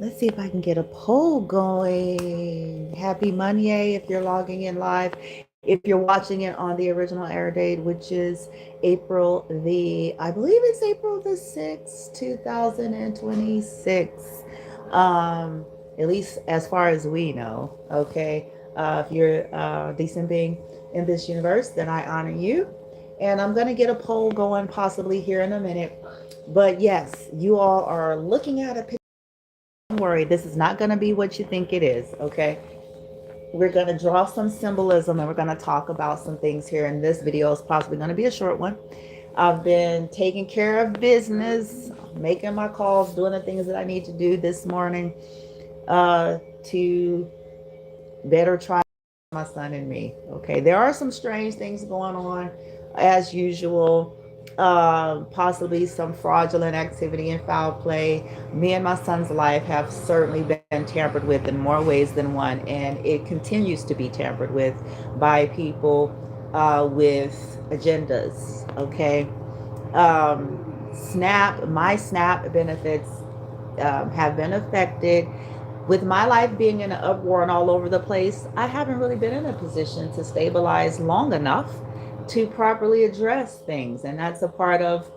Let's see if I can get a poll going. Happy Monday if you're logging in live. If you're watching it on the original air date, which is I believe it's April the 6th, 2026. At least as far as we know. Okay. If you're a decent being in this universe, then I honor you. And I'm going to get a poll going possibly here in a minute. But yes, you all are looking at a picture. Don't worry, this is not going to be what you think it is, okay? We're going to draw some symbolism and we're going to talk about some things here. And this video is possibly going to be a short one. I've been taking care of business, making my calls, doing the things that I need to do this morning to better try my son and me. Okay, there are some strange things going on as usual. Possibly some fraudulent activity and foul play. Me and my son's life have certainly been tampered with in more ways than one, and it continues to be tampered with by people with agendas. Okay, my SNAP benefits have been affected. With my life being in an uproar and all over the place, I haven't really been in a position to stabilize long enough to properly address things. And that's a part of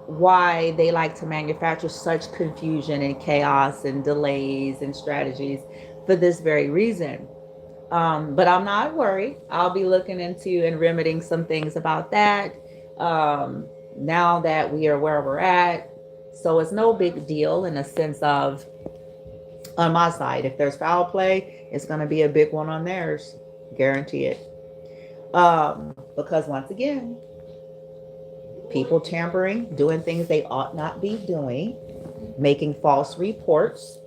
why they like to manufacture such confusion and chaos and delays and strategies for this very reason. But I'm not worried. I'll be looking into and remedying some things about that now that we are where we're at. So it's no big deal in a sense of, on my side, if there's foul play, it's going to be a big one on theirs. Guarantee it. Because once again, people tampering, doing things they ought not be doing, making false reports,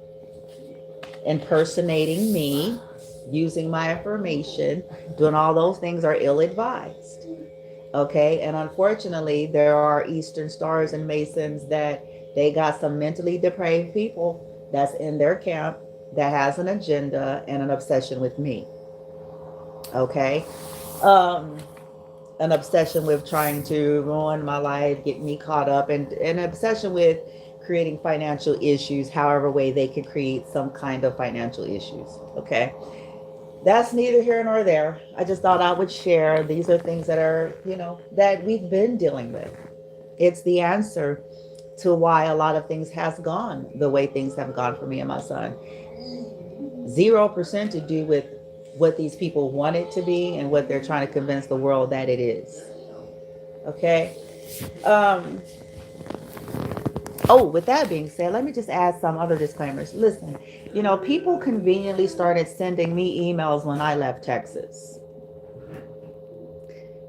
impersonating me, using my information, doing all those things are ill-advised. Okay, and unfortunately, there are Eastern Stars and Masons that they got some mentally depraved people that's in their camp that has an agenda and an obsession with me. Okay, um, an obsession with trying to ruin my life, get me caught up, and an obsession with creating financial issues, however way they can create some kind of financial issues. Okay, that's neither here nor there. I just thought I would share. These are things that are, that we've been dealing with. It's the answer to why a lot of things has gone the way things have gone for me and my son. 0% to do with what these people want it to be and what they're trying to convince the world that it is. Okay. Um, oh, with that being said, let me just add some other disclaimers. Listen, people conveniently started sending me emails when I left Texas.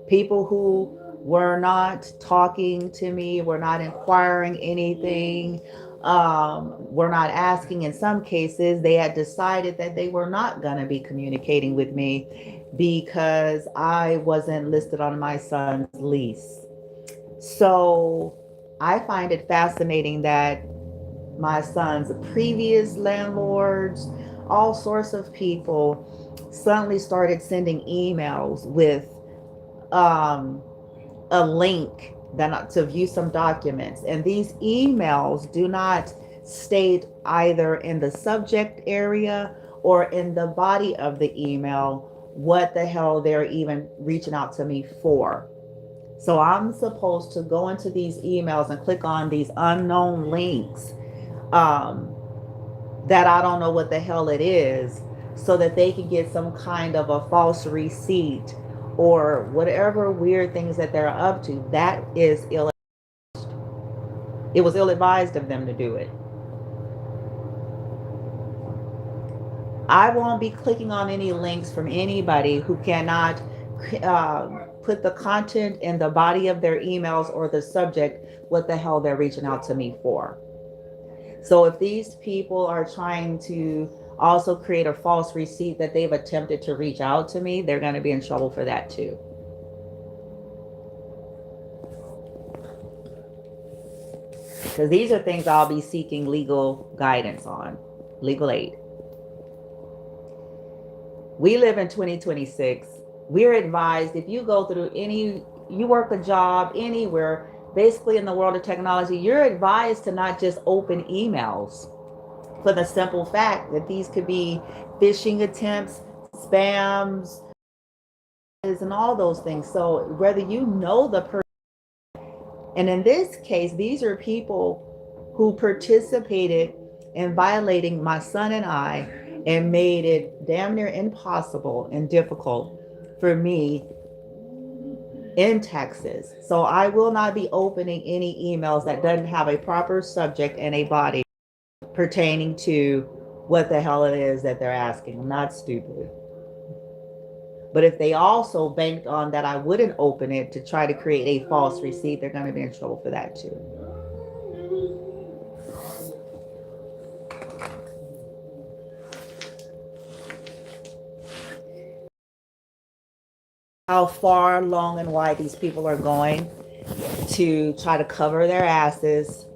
People who were not talking to me, were not inquiring anything, were not asking. In some cases, they had decided that they were not going to be communicating with me because I wasn't listed on my son's lease. So I find it fascinating that my son's previous landlords, all sorts of people, suddenly started sending emails with um, a link to view some documents. And these emails do not state either in the subject area or in the body of the email what the hell they're even reaching out to me for. So I'm supposed to go into these emails and click on these unknown links um, that I don't know what the hell it is, so that they can get some kind of a false receipt or whatever weird things that they're up to. That is ill. It was ill advised of them to do it. I won't be clicking on any links from anybody who cannot uh, put the content in the body of their emails or the subject what the hell they're reaching out to me for. So if these people are trying to also create a false receipt that they've attempted to reach out to me, they're going to be in trouble for that too. Because these are things I'll be seeking legal guidance on, legal aid. We live in 2026. We're advised, if you go through you work a job anywhere, basically in the world of technology, you're advised to not just open emails. for the simple fact that these could be phishing attempts, spams, and all those things. So whether you know the person, and in this case, these are people who participated in violating my son and I and made it damn near impossible and difficult for me in Texas. So I will not be opening any emails that doesn't have a proper subject and a body pertaining to what the hell it is that they're asking. I'm not stupid. But if they also banked on that I wouldn't open it to try to create a false receipt, they're going to be in trouble for that too. How far, long, and wide these people are going to try to cover their asses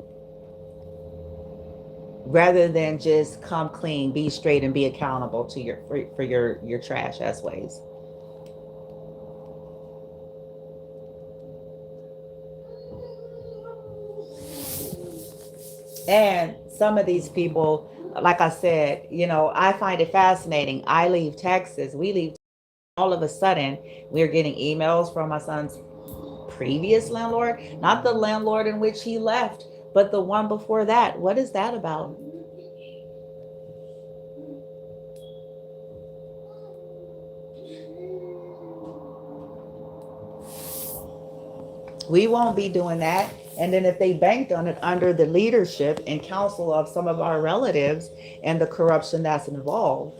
rather than just come clean, be straight, and be accountable to your trash ass ways. And some of these people, like I said, I find it fascinating. I leave Texas, we leave, all of a sudden, we're getting emails from my son's previous landlord, not the landlord in which he left, but the one before that. What is that about? We won't be doing that. And then if they banked on it under the leadership and counsel of some of our relatives and the corruption that's involved.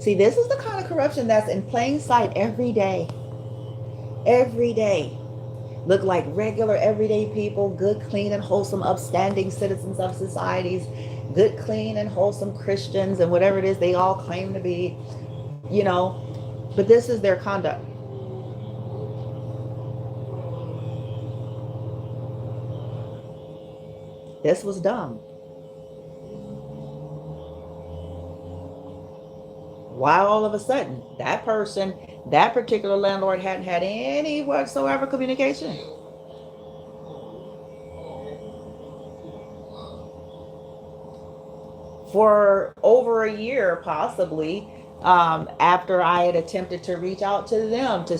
See, this is the kind of corruption that's in plain sight every day. Every day. Look like regular, everyday people, good, clean, and wholesome, upstanding citizens of societies, good, clean, and wholesome Christians, and whatever it is they all claim to be, but this is their conduct. This was dumb. Why all of a sudden that person, that particular landlord hadn't had any whatsoever communication? For over a year, possibly, after I had attempted to reach out to them to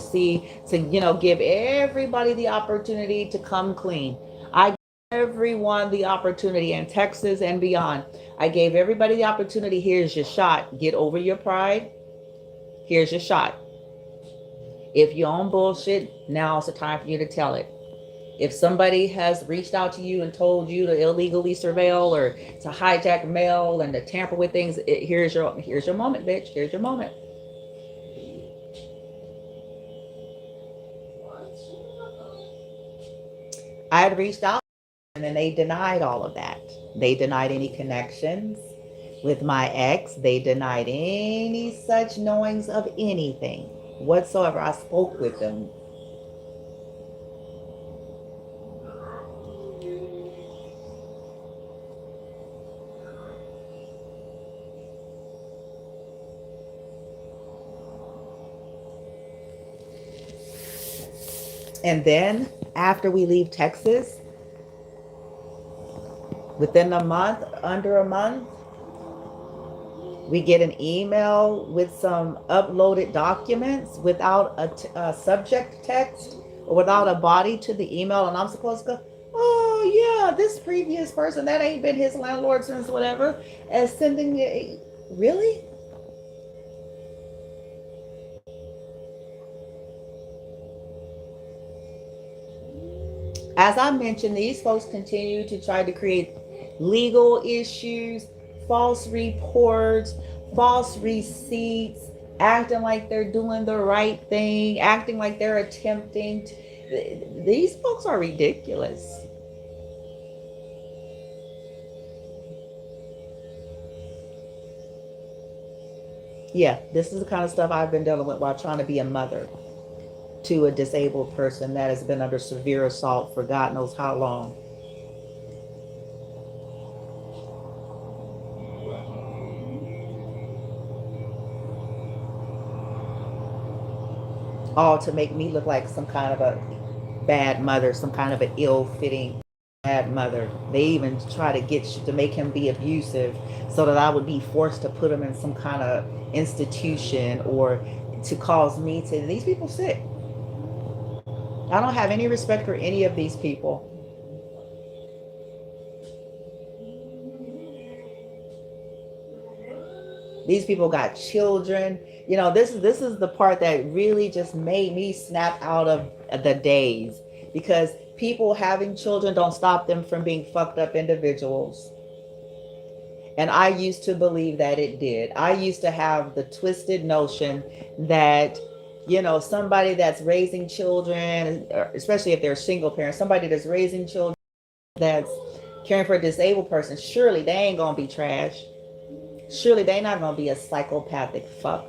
give everybody the opportunity to come clean. I gave everyone the opportunity in Texas and beyond. I gave everybody the opportunity. Here's your shot. Get over your pride. Here's your shot. If you're on bullshit, now's the time for you to tell it. If somebody has reached out to you and told you to illegally surveil or to hijack mail and to tamper with things, here's your moment, bitch. Here's your moment. I had reached out and then they denied all of that. They denied any connections with my ex. They denied any such knowings of anything whatsoever. I spoke with them. And then after we leave Texas, within a month, under a month, we get an email with some uploaded documents without a subject text or without a body to the email. And I'm supposed to go, oh yeah, this previous person, that ain't been his landlord since whatever, as sending me, really? As I mentioned, these folks continue to try to create legal issues, false reports, false receipts, acting like they're doing the right thing, acting like they're attempting to, these folks are ridiculous. Yeah, this is the kind of stuff I've been dealing with while trying to be a mother to a disabled person that has been under severe assault for God knows how long. all to make me look like some kind of a bad mother, some kind of an ill-fitting bad mother. They even try to get you to make him be abusive so that I would be forced to put him in some kind of institution or to cause me to, these people sick. I don't have any respect for any of these people. These people got children. You know, this is the part that really just made me snap out of the daze, because people having children don't stop them from being fucked up individuals. And I used to believe that it did. I used to have the twisted notion that, you know, somebody that's raising children, especially if they're single parents, somebody that's raising children, that's caring for a disabled person, surely they ain't gonna be trash. Surely they not gonna be a psychopathic fuck.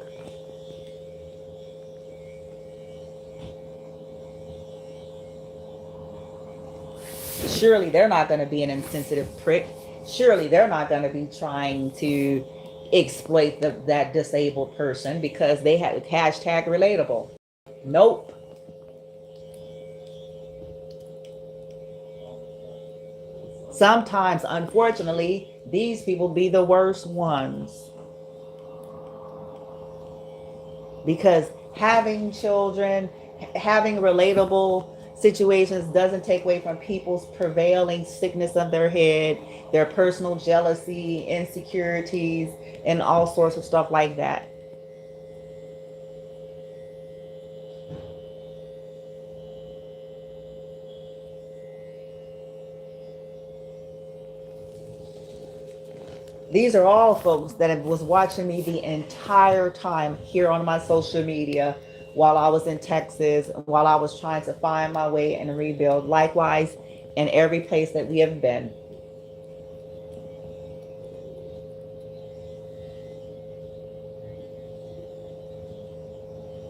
Surely they're not gonna be an insensitive prick. Surely they're not gonna be trying to exploit that disabled person because they have hashtag relatable. Nope. Sometimes, unfortunately, these people be the worst ones. Because having children, having relatable situations doesn't take away from people's prevailing sickness of their head, their personal jealousy, insecurities, and all sorts of stuff like that. These are all folks that was watching me the entire time here on my social media while I was in Texas, while I was trying to find my way and rebuild. Likewise, in every place that we have been.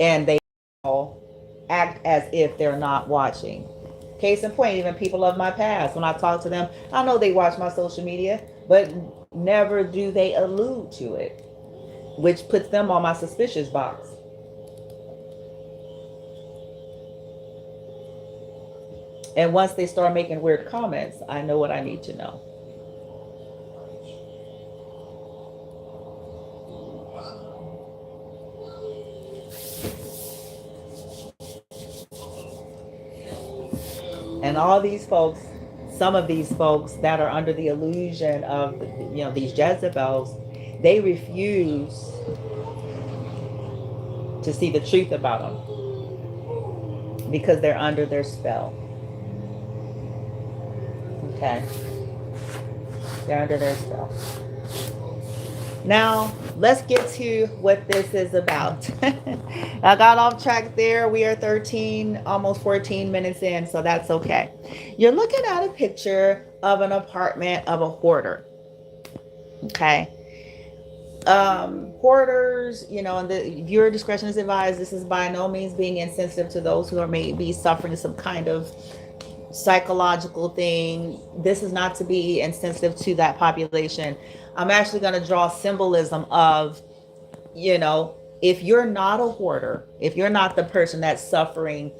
And they all act as if they're not watching. Case in point, even people of my past, when I talk to them, I know they watch my social media, but never do they allude to it, which puts them on my suspicious box. And once they start making weird comments, I know what I need to know. And all these folks, some of these folks that are under the illusion of, you know, these Jezebels, they refuse to see the truth about them because they're under their spell. Okay. They're under their spell. Now, let's get to what this is about. I got off track there. We are 13, almost 14 minutes in, so that's okay. You're looking at a picture of an apartment of a hoarder. Okay. Hoarders, you know, and the viewer discretion is advised. This is by no means being insensitive to those who are maybe suffering some kind of psychological thing. This is not to be insensitive to that population. I'm actually going to draw symbolism of, you know, if you're not a hoarder, if you're not the person that's suffering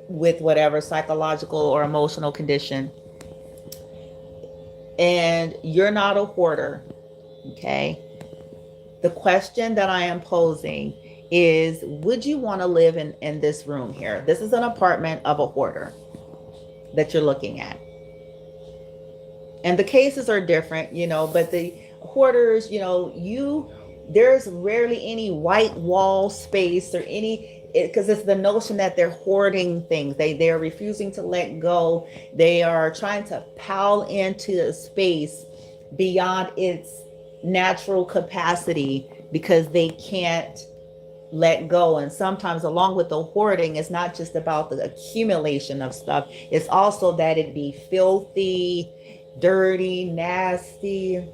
with whatever psychological or emotional condition, and you're not a hoarder, okay, the question that I am posing is, would you want to live in this room here? This is an apartment of a hoarder that you're looking at. And the cases are different, you know, but the hoarders, you know, there's rarely any white wall space or any, because it's the notion that they're hoarding things. They're refusing to let go. They are trying to pile into a space beyond its natural capacity because they can't let go. And sometimes along with the hoarding, it's not just about the accumulation of stuff. It's also that it be filthy, dirty, nasty,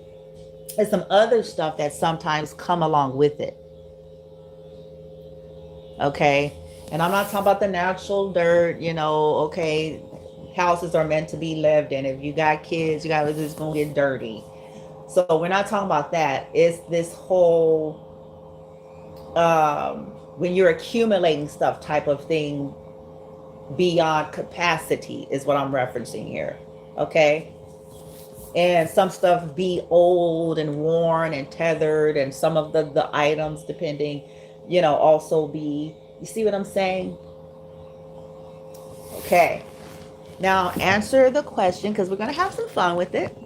and some other stuff that sometimes come along with it. Okay. And I'm not talking about the natural dirt, you know, okay, houses are meant to be lived in. If you got kids, it's gonna get dirty. So we're not talking about that. It's this whole when you're accumulating stuff type of thing beyond capacity is what I'm referencing here. Okay. And some stuff be old and worn and tethered, and some of the items, depending, also be, you see what I'm saying? Okay. Now answer the question, because we're going to have some fun with it,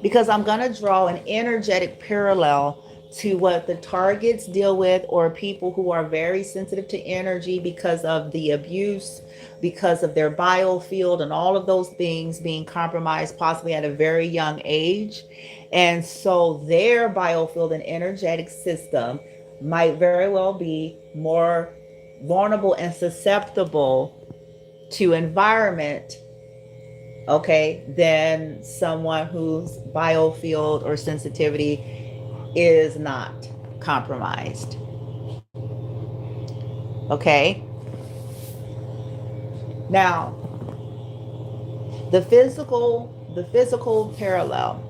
because I'm going to draw an energetic parallel to what the targets deal with, or people who are very sensitive to energy because of the abuse, because of their biofield and all of those things being compromised possibly at a very young age. And so their biofield and energetic system might very well be more vulnerable and susceptible to environment, okay, than someone whose biofield or sensitivity is not compromised. Okay. Now, the physical parallel.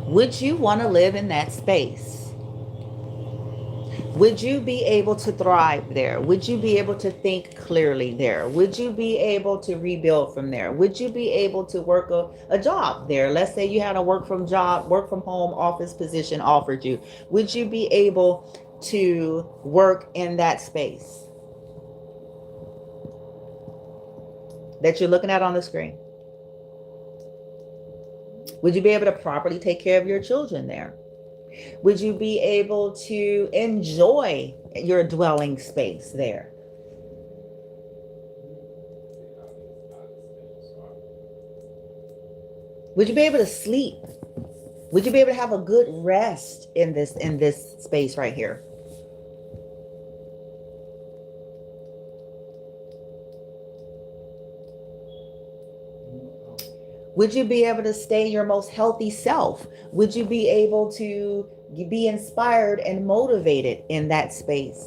Would you want to live in that space? Would you be able to thrive there? Would you be able to think clearly there? Would you be able to rebuild from there? Would you be able to work a job there? Let's say you had a work from home office position offered you. Would you be able to work in that space that you're looking at on the screen? Would you be able to properly take care of your children there? Would you be able to enjoy your dwelling space there? Would you be able to sleep? Would you be able to have a good rest in this space right here? Would you be able to stay your most healthy self? Would you be able to be inspired and motivated in that space?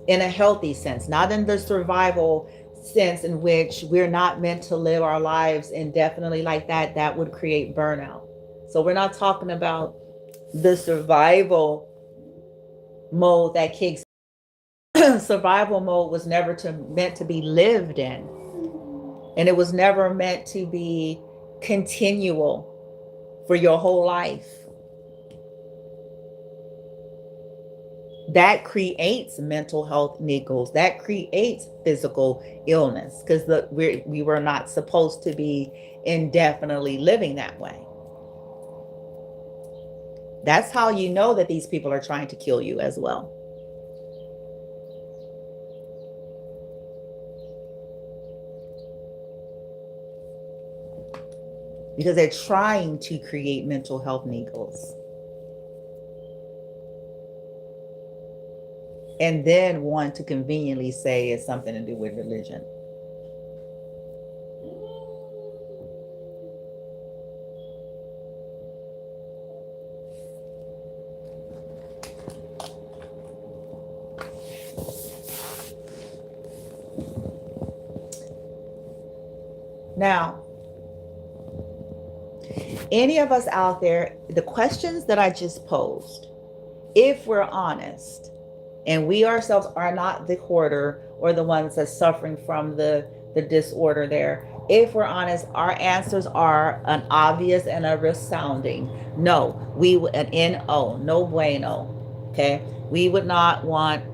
In a healthy sense, not in the survival sense in which we're not meant to live our lives indefinitely like that. That would create burnout. So we're not talking about the survival mode that kicks. Survival mode was never meant to be lived in. And it was never meant to be continual for your whole life. That creates mental health niggles. That creates physical illness, because we were not supposed to be indefinitely living that way. That's how you know that these people are trying to kill you as well. Because they're trying to create mental health niggles. And then want to conveniently say it's something to do with religion. Now, any of us out there, the questions that I just posed, if we're honest, and we ourselves are not the hoarder or the ones that's suffering from the disorder there, if we're honest, our answers are an obvious and a resounding no. An N-O, no bueno. Okay, we would not want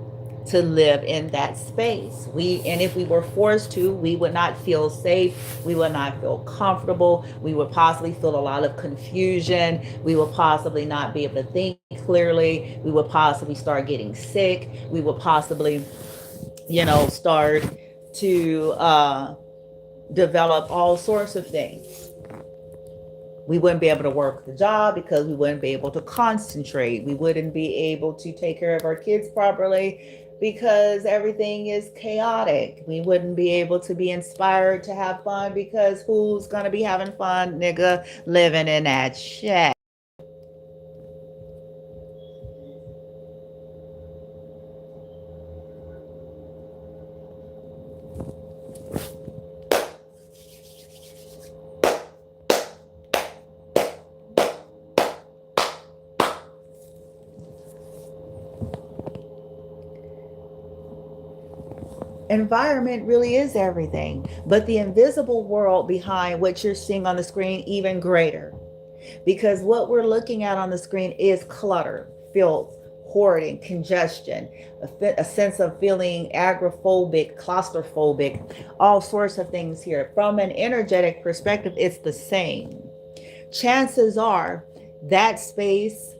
to live in that space. And if we were forced to, we would not feel safe. We would not feel comfortable. We would possibly feel a lot of confusion. We would possibly not be able to think clearly. We would possibly start getting sick. We would possibly, start to develop all sorts of things. We wouldn't be able to work the job because we wouldn't be able to concentrate. We wouldn't be able to take care of our kids properly because everything is chaotic. We wouldn't be able to be inspired to have fun because who's going to be having fun, nigga, living in that shack? environment really is everything, but the invisible world behind what you're seeing on the screen even greater, because what we're looking at on the screen is clutter, filth, hoarding, congestion, a sense of feeling agoraphobic, claustrophobic, all sorts of things here. From an energetic perspective, it's the same. Chances are that space,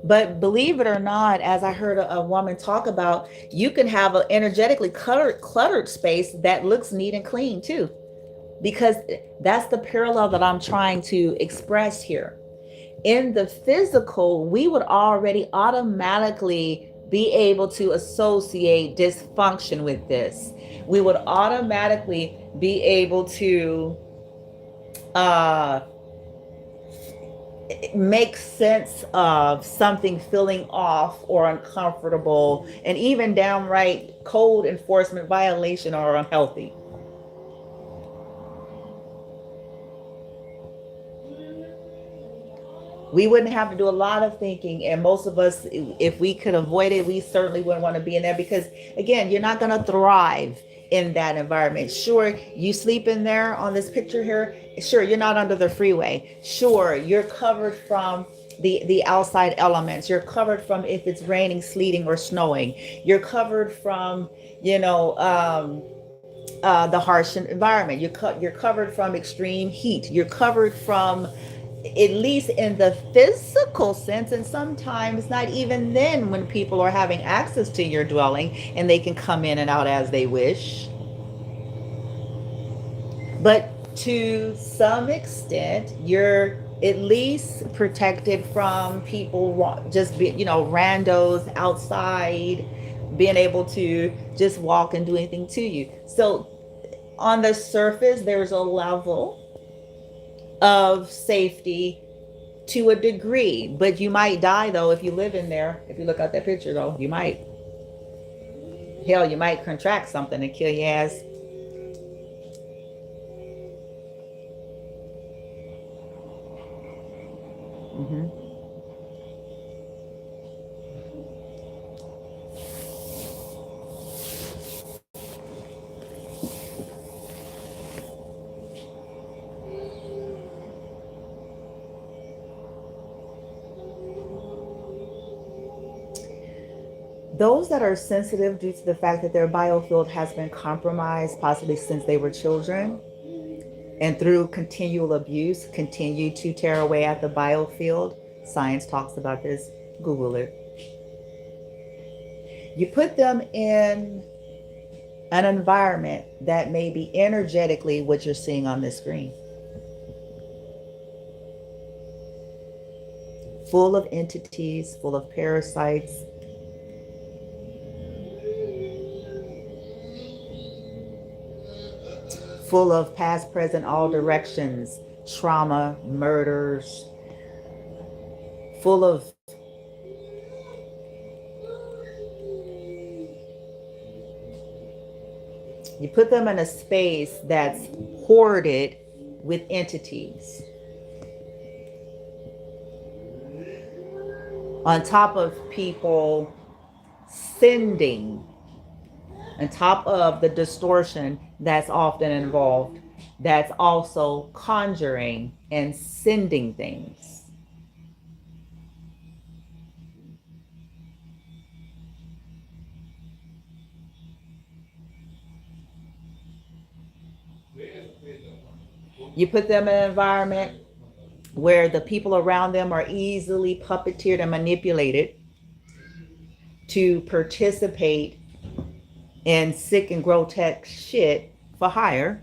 but believe it or not, as I heard a woman talk about, you can have an energetically cluttered space that looks neat and clean too, because that's the parallel that I'm trying to express here. In the physical, we would already automatically be able to associate dysfunction with this. We would automatically be able to uh, make sense of something feeling off or uncomfortable, and even downright code enforcement violation or unhealthy. We wouldn't have to do a lot of thinking, and most of us, if we could avoid it, we certainly wouldn't want to be in there, because again, you're not going to thrive in that environment. Sure, you sleep in there on this picture here. Sure, you're not under the freeway. Sure, you're covered from the outside elements. You're covered from if it's raining, sleeting, or snowing. You're covered from, you know, the harsh environment. You're covered from extreme heat. You're covered from, at least in the physical sense, and sometimes not even then, when people are having access to your dwelling and they can come in and out as they wish. But to some extent, you're at least protected from people just randos outside being able to just walk and do anything to you. So on the surface, there's a level of safety to a degree, but you might die though if you live in there. If you look at that picture though, you might contract something and kill your ass. Mm-hmm. Those that are sensitive due to the fact that their biofield has been compromised, possibly since they were children, and through continual abuse, continue to tear away at the biofield. Science talks about this. Google it. You put them in an environment that may be energetically what you're seeing on this screen, full of entities, full of parasites, full of past, present, all directions, trauma, murders, full of you put them in a space that's hoarded with entities. On top of people sending, on top of the distortion that's often involved, that's also conjuring and sending things. You put them in an environment where the people around them are easily puppeteered and manipulated to participate in sick and grotesque shit for hire.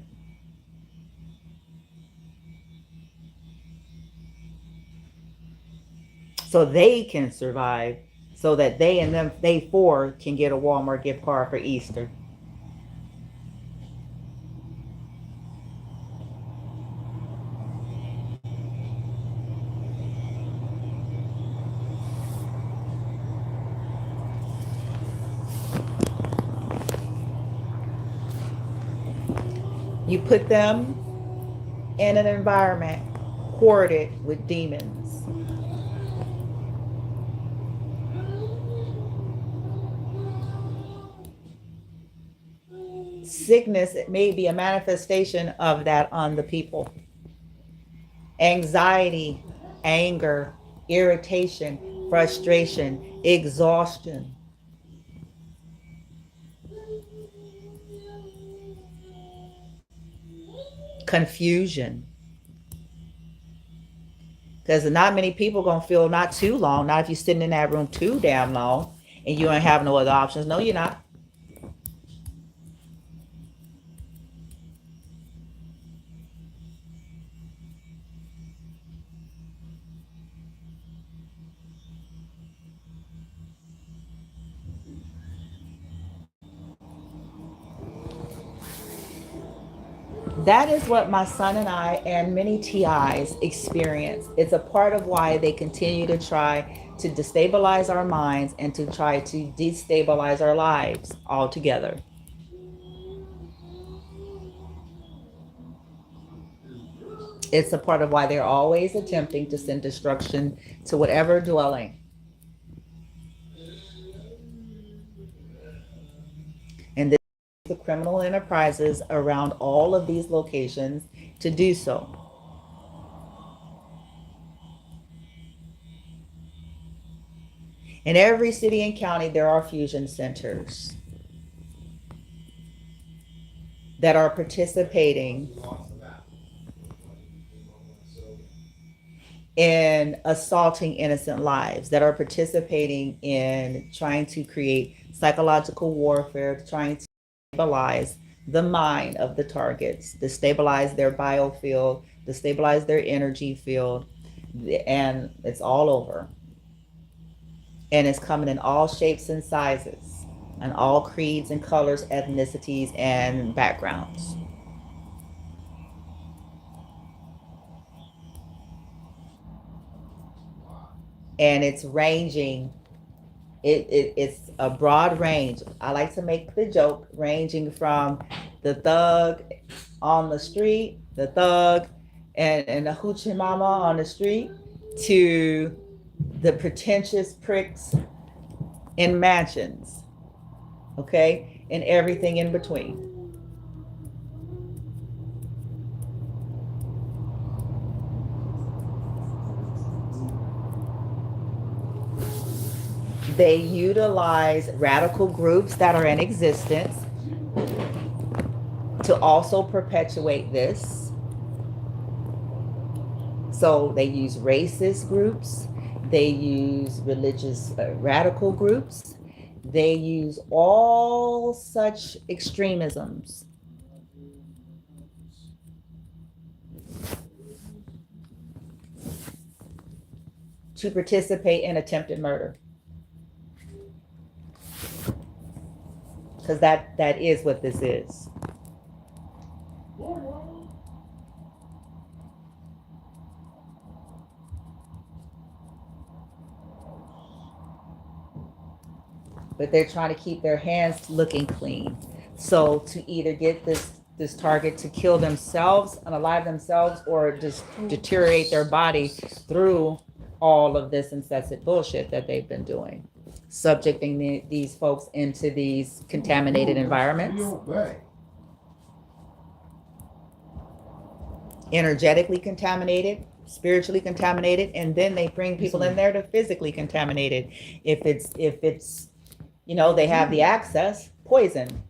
So they can survive, so that they four can get a Walmart gift card for Easter. You put them in an environment hoarded with demons. Sickness, it may be a manifestation of that on the people. Anxiety, anger, irritation, frustration, exhaustion, confusion. Because not many people gonna feel not too long, not if you're sitting in that room too damn long and you ain't have no other options. No, you're not. That is what my son and I and many TIs experience. It's a part of why they continue to try to destabilize our minds and to try to destabilize our lives altogether. It's a part of why they're always attempting to send destruction to whatever dwelling. And this is the criminal enterprises around all of these locations to do so. In every city and county, there are fusion centers that are participating in assaulting innocent lives, that are participating in trying to create psychological warfare, trying to stabilize the mind of the targets, destabilize their biofield, destabilize their energy field, and it's all over. And it's coming in all shapes and sizes, and all creeds and colors, ethnicities, and backgrounds. And it's ranging. It's a broad range. I like to make the joke ranging from the thug on the street, the thug and the hoochie mama on the street, to the pretentious pricks in mansions, okay, and everything in between. They utilize radical groups that are in existence to also perpetuate this. So they use racist groups, they use religious radical groups, they use all such extremisms to participate in attempted murder. Because that is what this is. But they're trying to keep their hands looking clean. So to either get this target to kill themselves, unalive themselves, or just deteriorate their body through all of this incessant bullshit that they've been doing, subjecting these folks into these contaminated environments, energetically contaminated, spiritually contaminated, and then they bring people in there to physically contaminate it. If it's you know, they have the access, poison.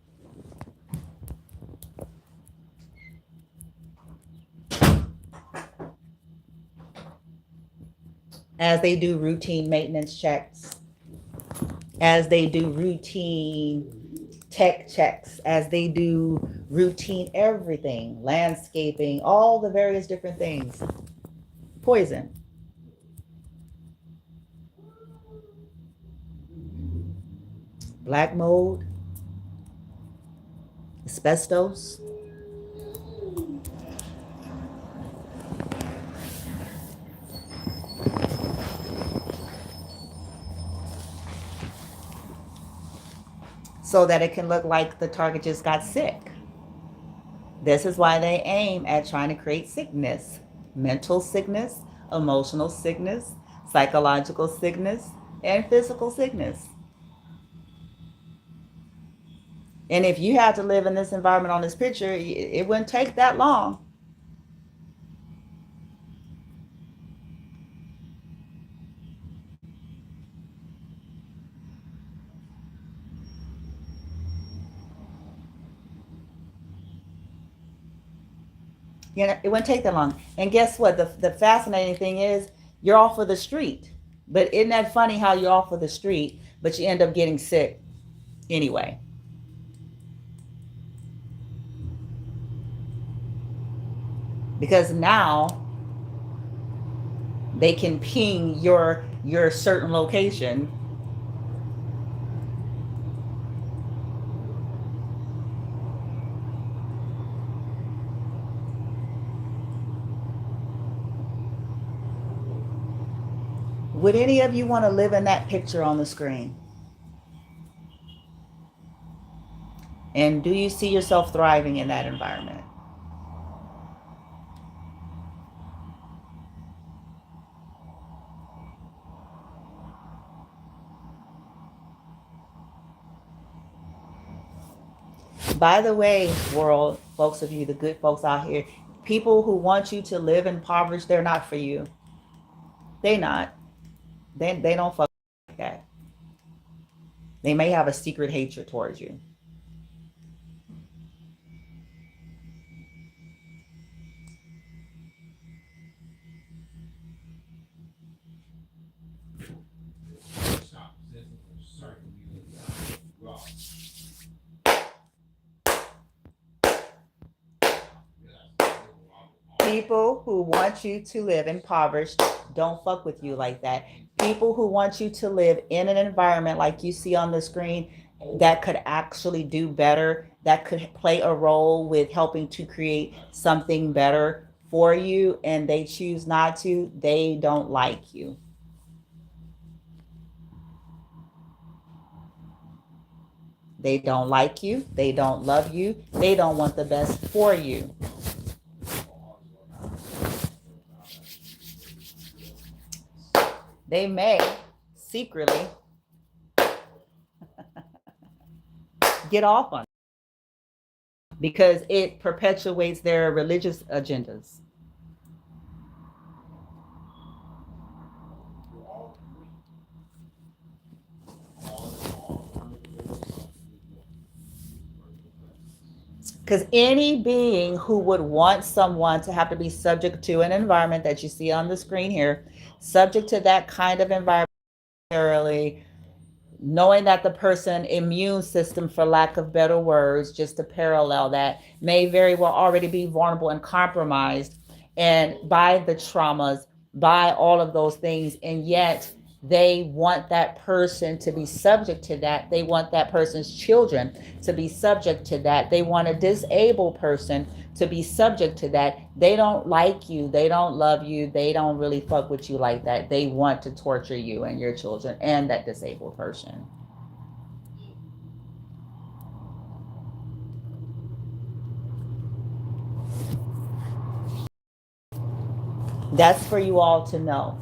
As they do routine maintenance checks, as they do routine tech checks, as they do routine everything, landscaping, all the various different things. Poison. Black mold, asbestos. So that it can look like the target just got sick. This is why they aim at trying to create sickness, mental sickness, emotional sickness, psychological sickness, and physical sickness. And if you had to live in this environment on this picture, it wouldn't take that long. You know, it wouldn't take that long. And guess what? The fascinating thing is you're off of the street. But isn't that funny how you're off of the street, but you end up getting sick anyway? Because now they can ping your certain location. Would any of you want to live in that picture on the screen? And do you see yourself thriving in that environment? By the way, world, folks of you, the good folks out here, people who want you to live in poverty, they're not for you. They not. They don't fuck like that. They may have a secret hatred towards you. People who want you to live impoverished don't fuck with you like that. People who want you to live in an environment like you see on the screen that could actually do better, that could play a role with helping to create something better for you, and they choose not to, they don't like you. They don't like you. They don't love you. They don't want the best for you. They may secretly get off on it because it perpetuates their religious agendas. Because any being who would want someone to have to be subject to an environment that you see on the screen here, subject to that kind of environment, knowing that the person immune system, for lack of better words, just to parallel that, may very well already be vulnerable and compromised and by the traumas, by all of those things, and yet they want that person to be subject to that. They want that person's children to be subject to that. They want a disabled person to be subject to that. They don't like you. They don't love you. They don't really fuck with you like that. They want to torture you and your children and that disabled person. That's for you all to know.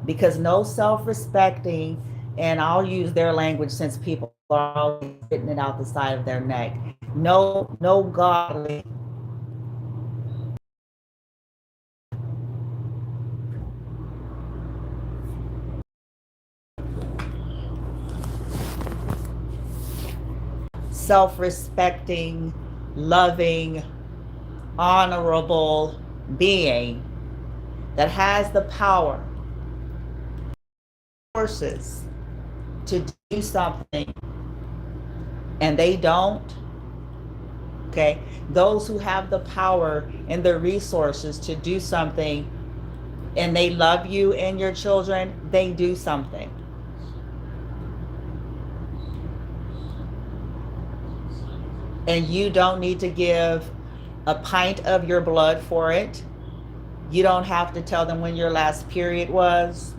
Because no self-respecting, and I'll use their language since people are always spitting it out the side of their neck. No godly self-respecting, loving, honorable being that has the power, forces to do something, and they don't. Okay, those who have the power and the resources to do something, and they love you and your children, they do something. And you don't need to give a pint of your blood for it. You don't have to tell them when your last period was.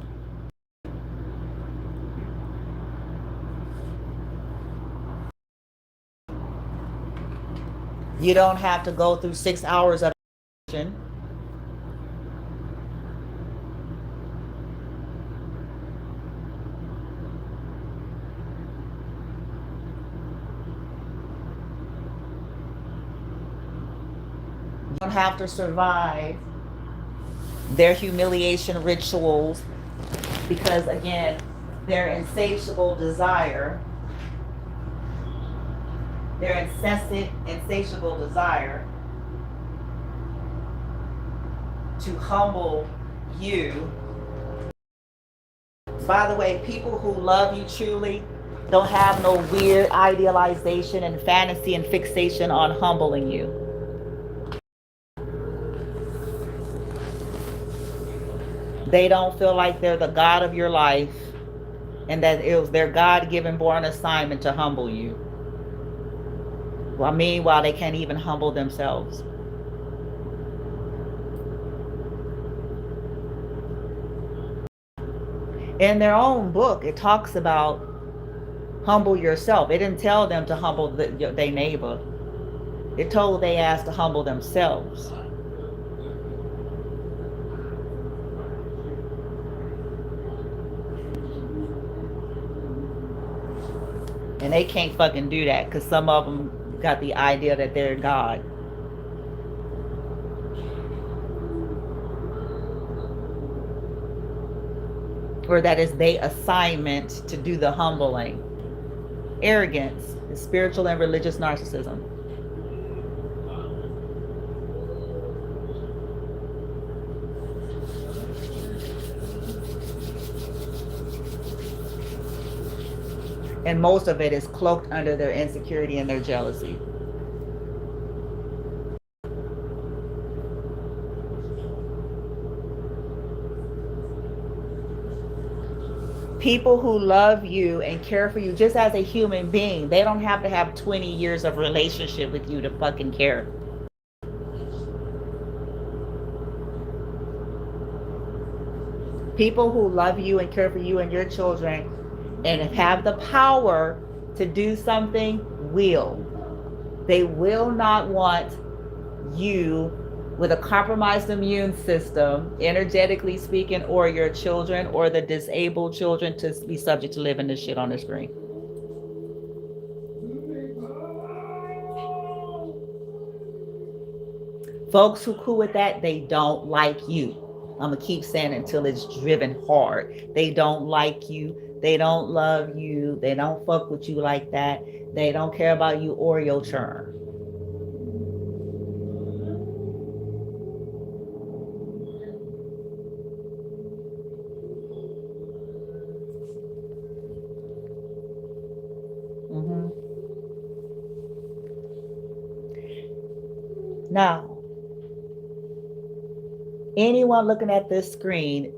You don't have to go through 6 hours of action. You don't have to survive their humiliation rituals, because again, their insatiable desire, their incessant, insatiable desire to humble you. By the way, people who love you truly don't have no weird idealization and fantasy and fixation on humbling you. They don't feel like they're the God of your life and that it was their God-given born assignment to humble you. Well, meanwhile, they can't even humble themselves. In their own book, it talks about humble yourself. It didn't tell them to humble their neighbor. It told they asked to humble themselves. And they can't fucking do that because some of them got the idea that they're God. Or that is their assignment to do the humbling. Arrogance is spiritual and religious narcissism. And most of it is cloaked under their insecurity and their jealousy. People who love you and care for you just as a human being, they don't have to have 20 years of relationship with you to fucking care. People who love you and care for you and your children and have the power to do something will. They will not want you with a compromised immune system, energetically speaking, or your children or the disabled children to be subject to living this shit on the screen. Folks who cool with that, they don't like you. I'm going to keep saying it until it's driven hard. They don't like you. They don't love you. They don't fuck with you like that. They don't care about you or your churn. Now, anyone looking at this screen,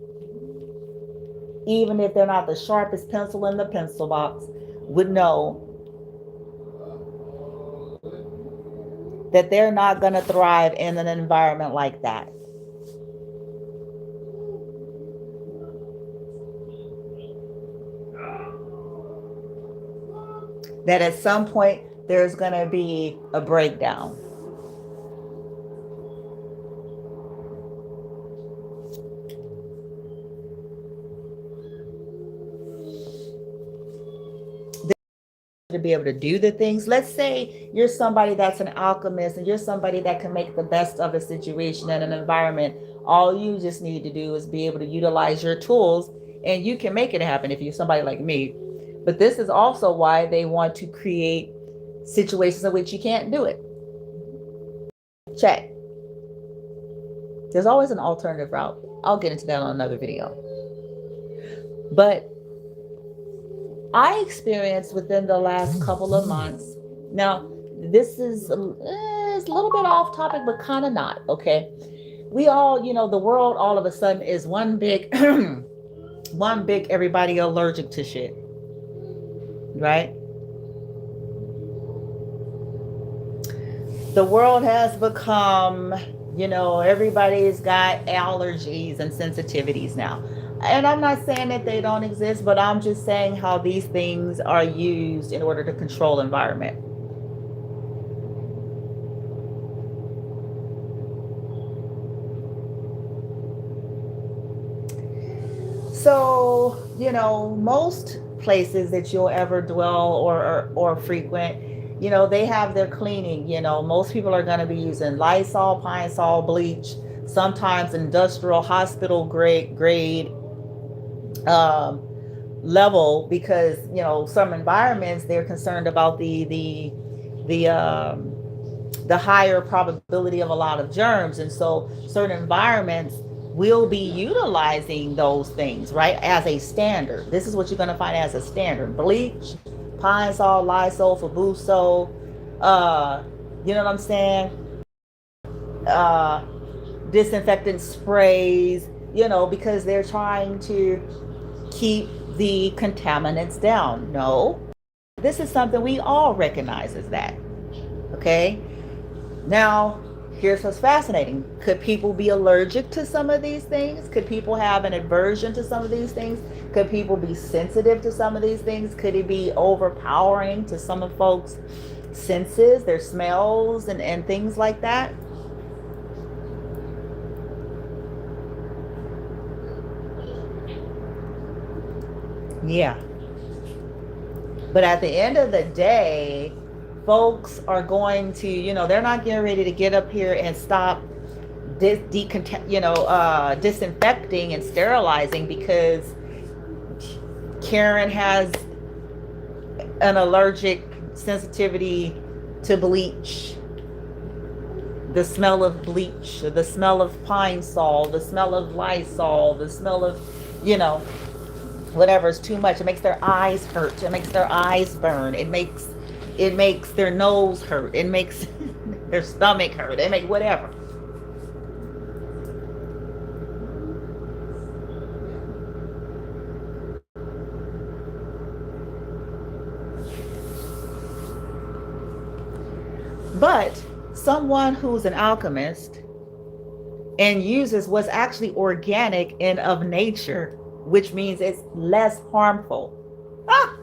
even if they're not the sharpest pencil in the pencil box, would know that they're not going to thrive in an environment like that. That at some point there's going to be a breakdown. To be able to do the things. Let's say you're somebody that's an alchemist and you're somebody that can make the best of a situation and an environment. All you just need to do is be able to utilize your tools and you can make it happen if you're somebody like me. But this is also why they want to create situations in which you can't do it. Check. There's always an alternative route. I'll get into that on another video. But I experienced within the last couple of months. Now, this is a little bit off topic, but kind of not, okay? We all, the world all of a sudden is one big, everybody allergic to shit, right? The world has become, everybody's got allergies and sensitivities now. And I'm not saying that they don't exist, but I'm just saying how these things are used in order to control environment. So, most places that you'll ever dwell or frequent, they have their cleaning. Most people are going to be using Lysol, Pine Sol, bleach, sometimes industrial hospital grade um, level, because some environments, they're concerned about the higher probability of a lot of germs, and so certain environments will be utilizing those things, right, as a standard. This is what you're going to find as a standard: bleach, Pine Sol, Lysol, Fabuso, you know what I'm saying, uh disinfectant sprays, because they're trying to keep the contaminants down. No, this is something we all recognize as that. Okay. Now, here's what's fascinating. Could people be allergic to some of these things? Could people have an aversion to some of these things? Could people be sensitive to some of these things? Could it be overpowering to some of folks' senses, their smells, and things like that? Yeah. But at the end of the day, folks are going to, they're not getting ready to get up here and stop disinfecting and sterilizing because Karen has an allergic sensitivity to bleach, the smell of bleach, the smell of Pine Sol, the smell of Lysol, the smell of, whatever is too much. It makes their eyes hurt. It makes their eyes burn. It makes their nose hurt. It makes their stomach hurt. It makes whatever. But someone who's an alchemist and uses what's actually organic and of nature, which means it's less harmful. Ah!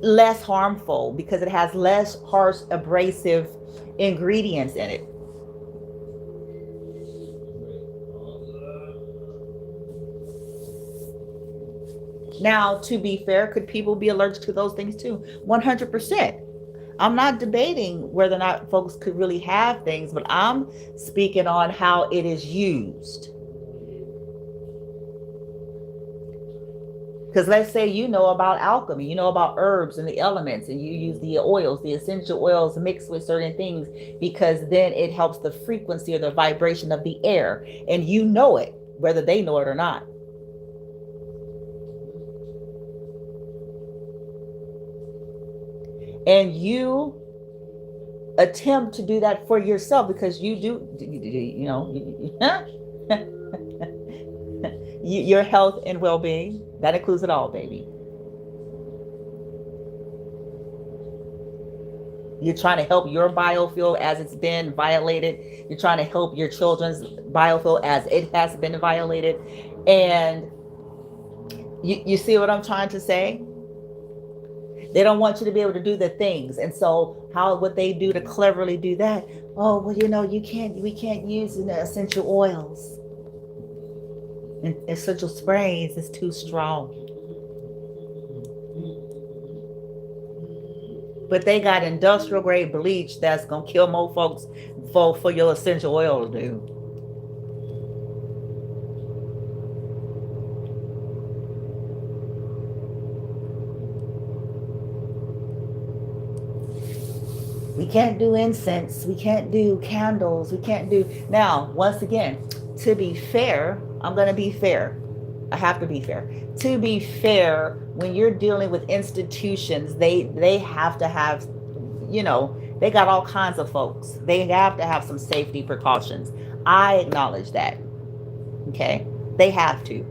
Less harmful because it has less harsh, abrasive ingredients in it. Now, to be fair, could people be allergic to those things too? 100%. I'm not debating whether or not folks could really have things, but I'm speaking on how it is used. Because let's say you know about alchemy, you know about herbs and the elements, and you use the oils, the essential oils mixed with certain things, because then it helps the frequency or the vibration of the air. And you know it, whether they know it or not. And you attempt to do that for yourself because you do, your health and well-being, that includes it all, baby. You're trying to help your biofield as it's been violated. You're trying to help your children's biofield as it has been violated. And you see what I'm trying to say? They don't want you to be able to do the things. And so how would they do to cleverly do that? Oh, well, we can't use essential oils. And essential sprays is too strong. But they got industrial grade bleach that's gonna kill more folks for your essential oil to do. We can't do incense. We can't do candles. We can't do. Now, once again, to be fair, I'm going to be fair. I have to be fair. To be fair, when you're dealing with institutions, they have to have, they got all kinds of folks. They have to have some safety precautions. I acknowledge that. Okay? They have to.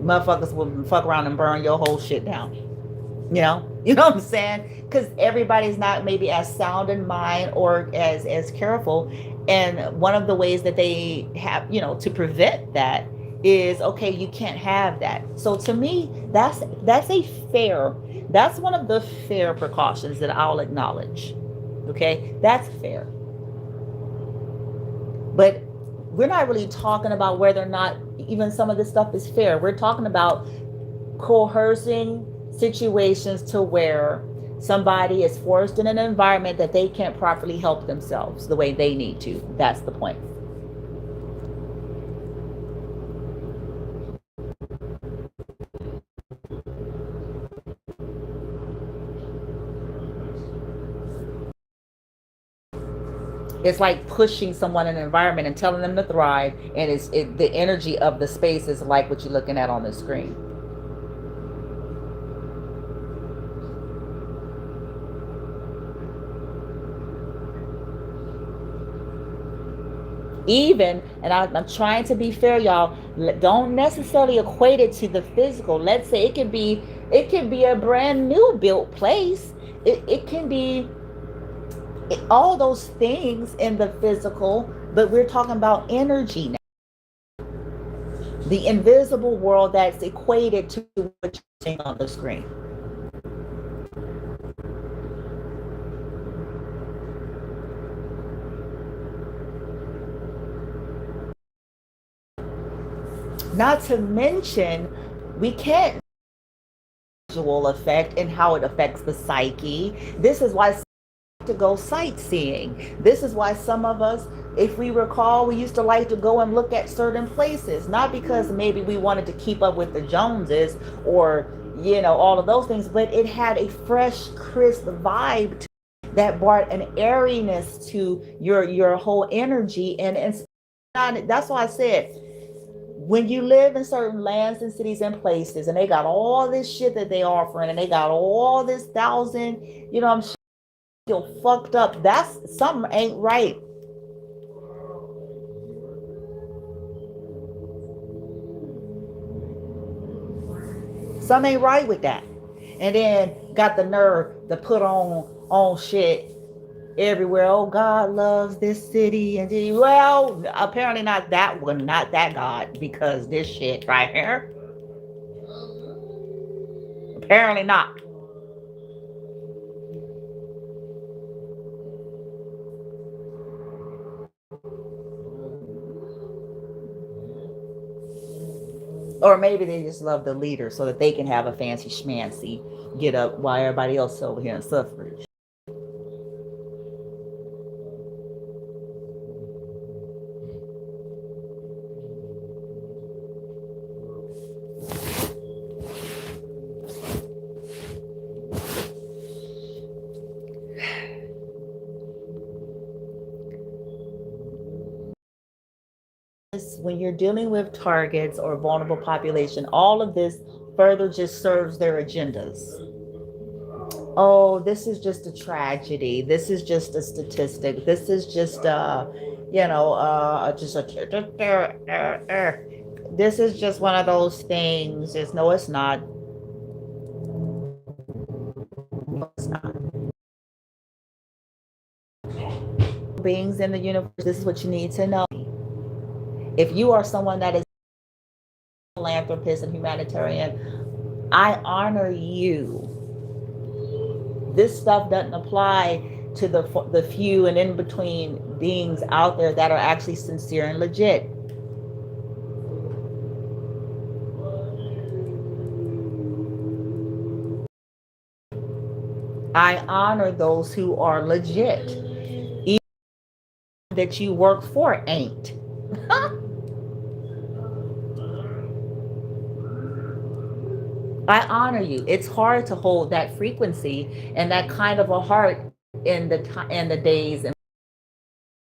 Motherfuckers will fuck around and burn your whole shit down. You know what I'm saying? Because everybody's not maybe as sound in mind or as careful. And one of the ways that they have, to prevent that is, okay, you can't have that. So to me, that's one of the fair precautions that I'll acknowledge. Okay, that's fair. But we're not really talking about whether or not even some of this stuff is fair. We're talking about coercing situations to where somebody is forced in an environment that they can't properly help themselves the way they need to. That's the point. It's like pushing someone in an environment and telling them to thrive, and the energy of the space is like what you're looking at on the screen. Even, and I'm trying to be fair, y'all, don't necessarily equate it to the physical. Let's say it can be a brand new built place. It can be all those things in the physical, but we're talking about energy now. The invisible world that's equated to what you're seeing on the screen. Not to mention, we can't visual effect and how it affects the psyche. This is why to go sightseeing. This is why some of us, if we recall, we used to like to go and look at certain places, not because maybe we wanted to keep up with the Joneses or, you know, all of those things, but it had a fresh, crisp vibe to that brought an airiness to your whole energy. And that's why I said, when you live in certain lands and cities and places and they got all this shit that they offering and they got all this thousand, you know, I'm still fucked up, that's something ain't right. Something ain't right with that. And then got the nerve to put on shit everywhere. Oh, God loves this city. And well, apparently not that one, not that God, because this shit right here, apparently not. Or maybe they just love the leader so that they can have a fancy schmancy get up while everybody else is over here in suffrage. When you're dealing with targets or vulnerable population, all of this further just serves their agendas. Oh, this is just a tragedy. This is just a statistic. This is just this is just one of those things. It's no, it's not. No, it's not. Beings in the universe, this is what you need to know. If you are someone that is a philanthropist and humanitarian, I honor you. This stuff doesn't apply to the few and in between beings out there that are actually sincere and legit. I honor those who are legit. Even that you work for ain't. I honor you. It's hard to hold that frequency and that kind of a heart in the days and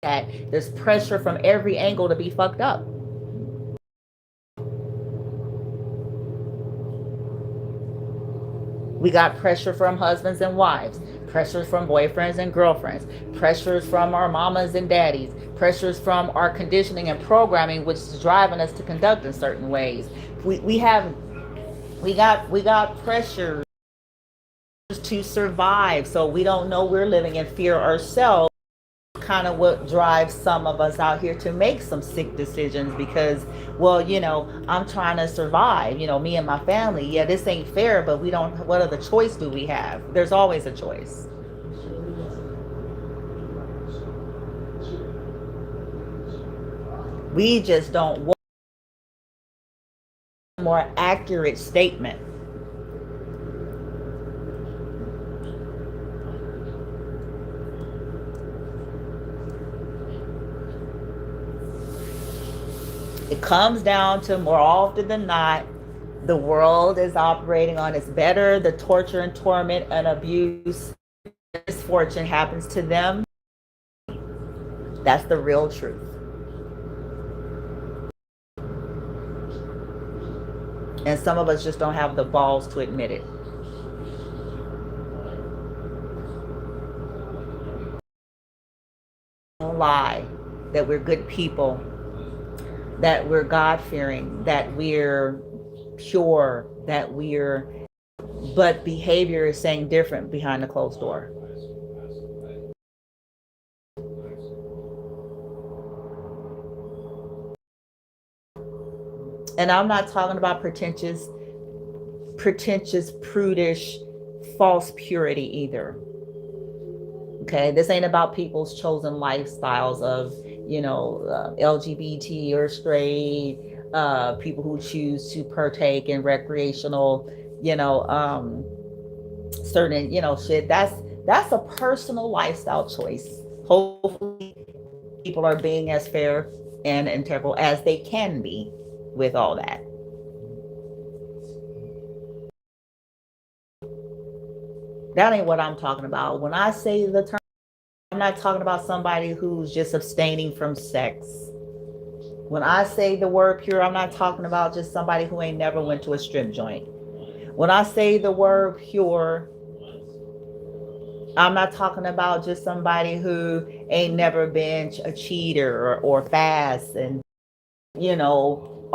that there's pressure from every angle to be fucked up. We got pressure from husbands and wives, pressures from boyfriends and girlfriends, pressures from our mamas and daddies, pressures from our conditioning and programming, which is driving us to conduct in certain ways. We got pressure to survive, so we don't know we're living in fear ourselves. Kind of what drives some of us out here to make some sick decisions because, well, you know, I'm trying to survive, you know, me and my family. Yeah, this ain't fair, but we don't, what other choice do we have? There's always a choice. We just don't want a more accurate statement. It comes down to, more often than not, the world is operating on it's better the torture and torment and abuse, misfortune happens to them. That's the real truth. And some of us just don't have the balls to admit it. Lie that we're good people, that we're God-fearing, that we're pure, that we're, but behavior is saying different behind the closed door. And I'm not talking about pretentious, prudish, false purity either. Okay, this ain't about people's chosen lifestyles of, LGBT or straight, people who choose to partake in recreational, certain, shit. That's a personal lifestyle choice. Hopefully, people are being as fair and integral as they can be with all that. That ain't what I'm talking about. When I say the term, I'm not talking about somebody who's just abstaining from sex. When I say the word pure, I'm not talking about just somebody who ain't never went to a strip joint. When I say the word pure, I'm not talking about just somebody who ain't never been a cheater or fast and,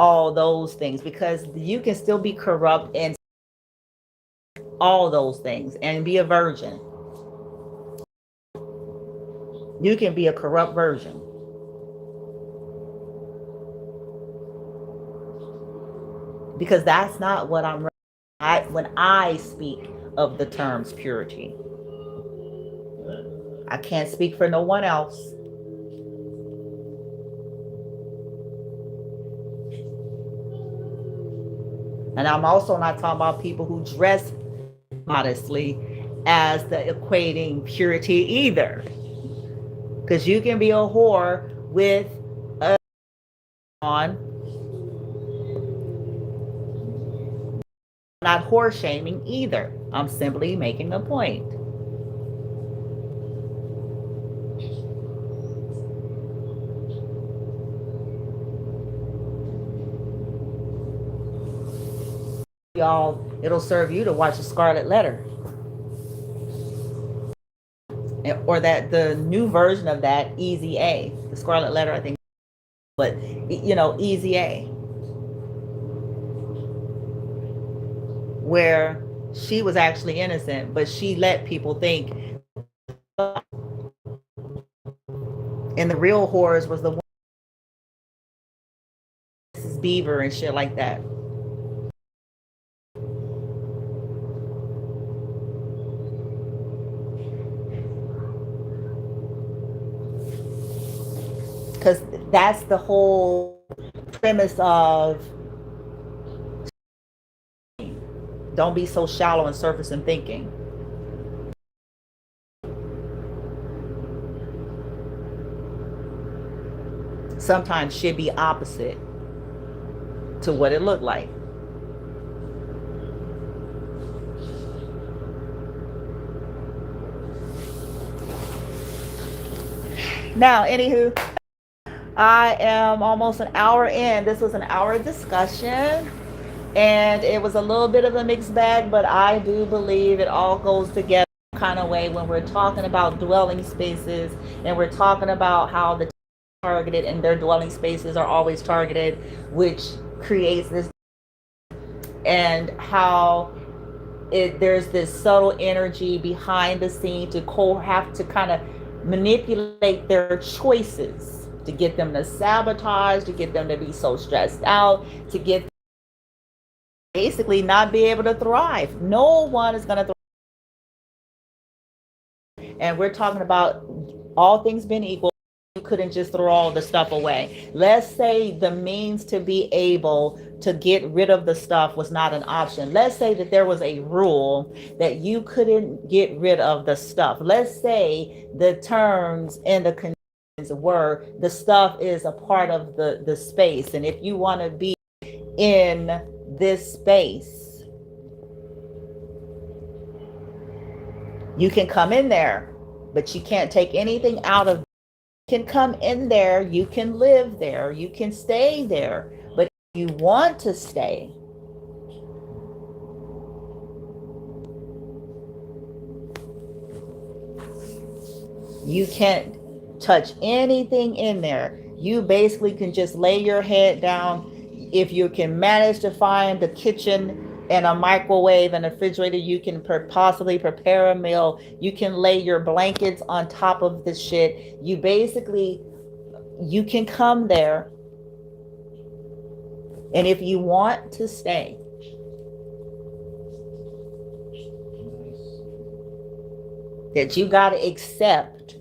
all those things, because you can still be corrupt and all those things and be a virgin. You can be a corrupt virgin. Because that's not what when I speak of the terms purity. I can't speak for no one else. And I'm also not talking about people who dress modestly as the equating purity either. Because you can be a whore with a on. I'm not whore shaming either. I'm simply making a point. Y'all, it'll serve you to watch The Scarlet Letter, or that the new version of that, Easy A. The Scarlet Letter, I think, but Easy A, where she was actually innocent, but she let people think, and the real whores was the one, Mrs. Beaver and shit like that. Because that's the whole premise of don't be so shallow and surface in thinking. Sometimes should be opposite to what it looked like. Now, anywho, I am almost an hour in. This was an hour discussion, and it was a little bit of a mixed bag, but I do believe it all goes together kind of way when we're talking about dwelling spaces, and we're talking about how the targeted and their dwelling spaces are always targeted, which creates this, and how there's this subtle energy behind the scene to have to kind of manipulate their choices to get them to sabotage, to get them to be so stressed out, to get basically not be able to thrive. No one is going to thrive. And we're talking about all things being equal, couldn't just throw all the stuff away. Let's say the means to be able to get rid of the stuff was not an option. Let's say that there was a rule that you couldn't get rid of the stuff. Let's say the terms and the conditions were the stuff is a part of the space. And if you want to be in this space, you can come in there, but you can't take anything out of it. You can come in there, you can live there, you can stay there, but if you want to stay, you can't touch anything in there. You basically can just lay your head down. If you can manage to find the kitchen and a microwave and a refrigerator, you can possibly prepare a meal. You can lay your blankets on top of this shit. You can come there. And if you want to stay, that you got to accept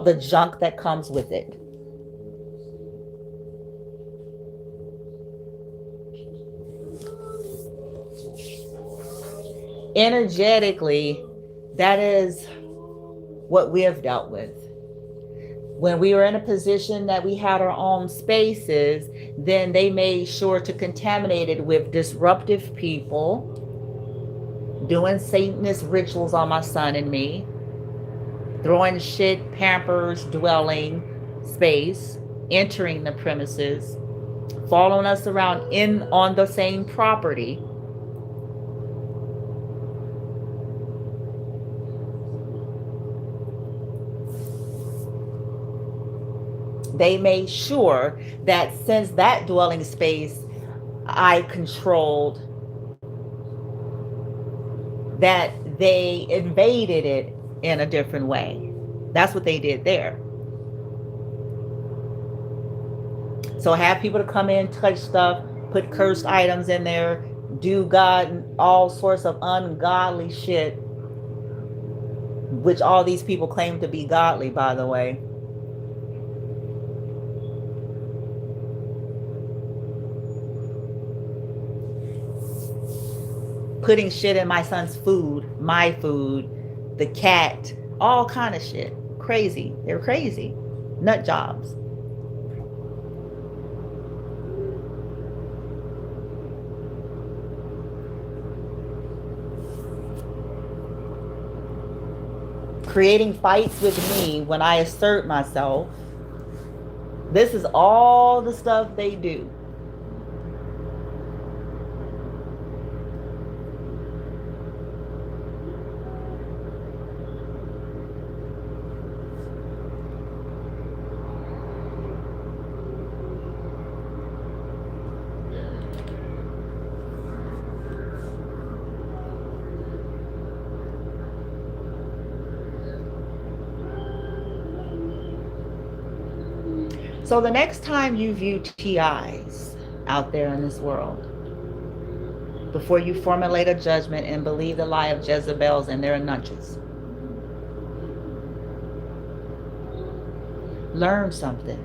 the junk that comes with it. Energetically, that is what we have dealt with. When we were in a position that we had our own spaces, then they made sure to contaminate it with disruptive people, doing Satanist rituals on my son and me, throwing shit, Pampers, dwelling space, entering the premises, following us around on the same property. They made sure that since that dwelling space I controlled, that they invaded it in a different way. That's what they did there. So have people to come in, touch stuff, put cursed items in there, do God, all sorts of ungodly shit, which all these people claim to be godly, by the way. Putting shit in my son's food, my food, the cat, all kind of shit. Crazy. They're crazy. Nut jobs. Creating fights with me when I assert myself. This is all the stuff they do. So the next time you view TIs out there in this world, before you formulate a judgment and believe the lie of Jezebels and their nudges, learn something.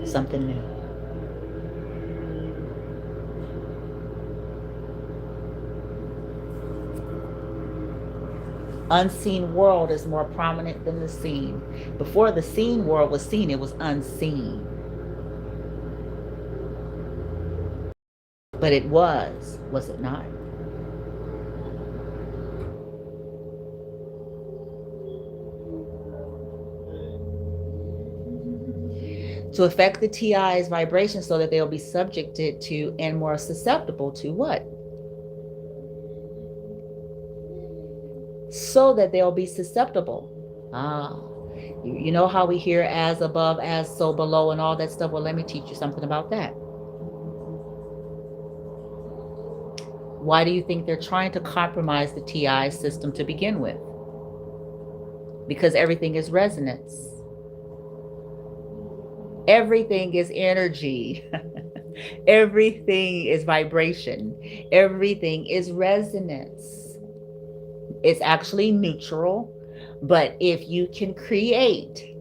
Something new. Unseen world is more prominent than the seen. Before the seen world was seen, it was unseen. But it was it not? To affect the TI's vibration so that they'll be subjected to and more susceptible to what? So that they'll be susceptible. You know how we hear as above, as so below, and all that stuff? Well, let me teach you something about that. Why do you think they're trying to compromise the TI system to begin with? Because everything is resonance. Everything is energy. Everything is vibration. Everything is resonance. It's actually neutral. But if you can create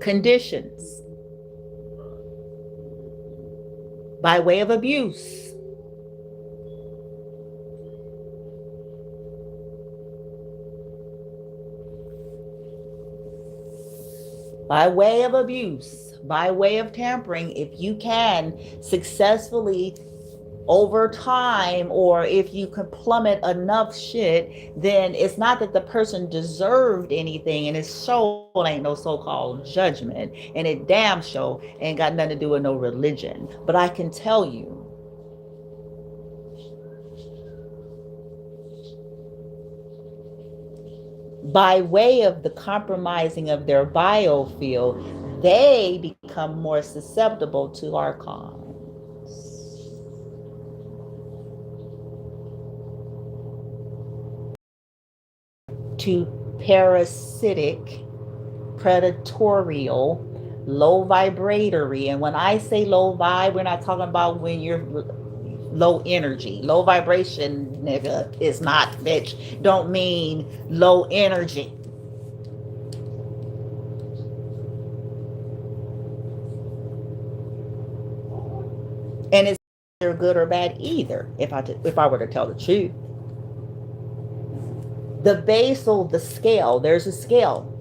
conditions by way of abuse, by way of abuse, by way of tampering, if you can successfully over time, or if you can plummet enough shit, then it's not that the person deserved anything, and it sure ain't no so-called judgment, and it damn sure ain't got nothing to do with no religion. But I can tell you, by way of the compromising of their biofield, they become more susceptible to archons, to parasitic, predatorial, low vibratory. And when I say low vibe, we're not talking about when you're low energy. Low vibration, nigga, is not, bitch. Don't mean low energy. And it's neither good or bad either, if I were to tell the truth. The basal, the scale, there's a scale.